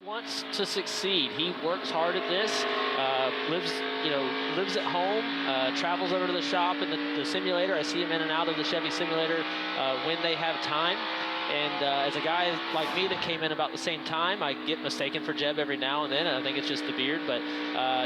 Wants to succeed. He works hard at this, lives at home, travels over to the shop in the simulator. I see him in and out of the Chevy simulator when they have time. And as a guy like me that came in about the same time, I get mistaken for Jeb every now and then. I think it's just the beard, but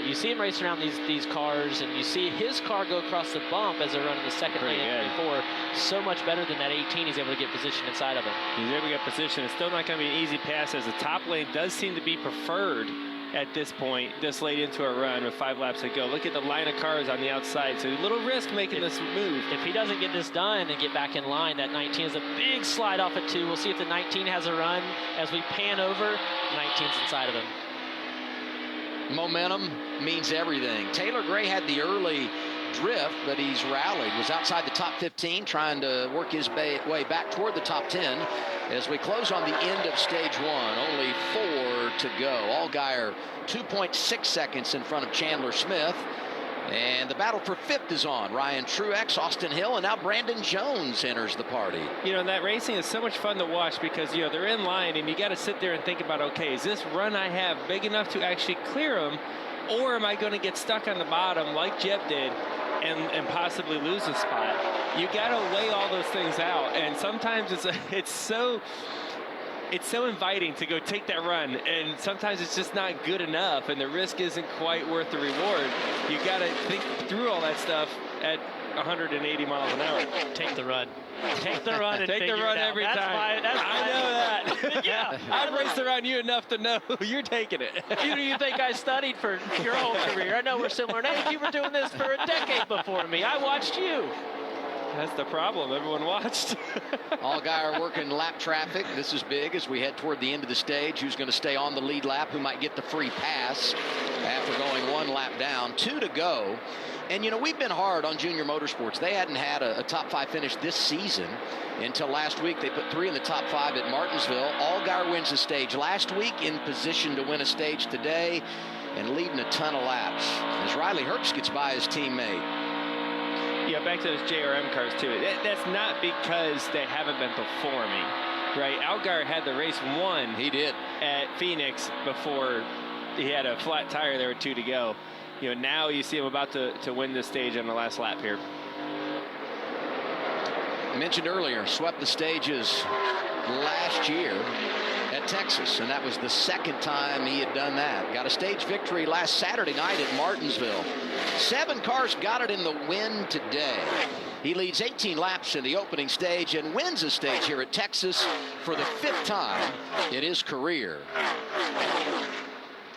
you see him racing around these cars, and you see his car go across the bump as they're running the second lane in 24. So much better than that 18. He's able to get position inside of him. He's able to get position. It's still not going to be an easy pass, as the top lane does seem to be preferred at this point, this late into a run with 5 laps to go. Look at the line of cars on the outside, so a little risk making this move. If he doesn't get this done and get back in line, that 19 is a big slide off at 2. We'll see if the 19 has a run. As we pan over, 19's inside of him. Momentum means everything. Taylor Gray had the early drift, but he's rallied, was outside the top 15, trying to work his way back toward the top 10 as we close on the end of stage 1. Only 4 to go. Allgaier 2.6 seconds in front of Chandler Smith, and the battle for 5th is on. Ryan Truex, Austin Hill, and now Brandon Jones enters the party. You know, that racing is so much fun to watch because, you know, they're in line and you got to sit there and think about, okay, is this run I have big enough to actually clear them, or am I going to get stuck on the bottom like Jeb did and possibly lose a spot? You got to weigh all those things out, and sometimes it's so inviting to go take that run, and sometimes it's just not good enough, and the risk isn't quite worth the reward. You got to think through all that stuff at 180 miles an hour. Take the run. Take the run and take the run every time. I know that. Yeah, I've raced around you enough to know you're taking it. You think I studied for your whole career? I know we're similar in age. You were doing this for a decade before me. I watched you. That's the problem. Everyone watched. Allgaier working lap traffic. This is big as we head toward the end of the stage. Who's going to stay on the lead lap? Who might get the free pass after going 1 lap down? 2 to go. And, you know, we've been hard on Junior Motorsports. They hadn't had a top 5 finish this season until last week. They put 3 in the top 5 at Martinsville. Allgaier wins the stage last week, in position to win a stage today, and leading a ton of laps as Riley Herbst gets by his teammate. Yeah, back to those JRM cars, too. That's not because they haven't been performing, right? Allgaier had the race won. He did. At Phoenix before he had a flat tire. There were 2 to go. You know, now you see him about to win this stage on the last lap here. I mentioned earlier, swept the stages last year at Texas, and that was the 2nd time he had done that. Got a stage victory last Saturday night at Martinsville. 7 cars got it in the win today. He leads 18 laps in the opening stage and wins a stage here at Texas for the 5th time in his career.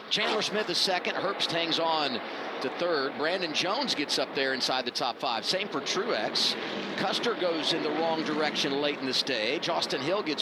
Chandler Smith is 2nd. Herbst hangs on to 3rd. Brandon Jones gets up there inside the top 5. Same for Truex. Custard goes in the wrong direction late in the stage. Austin Hill gets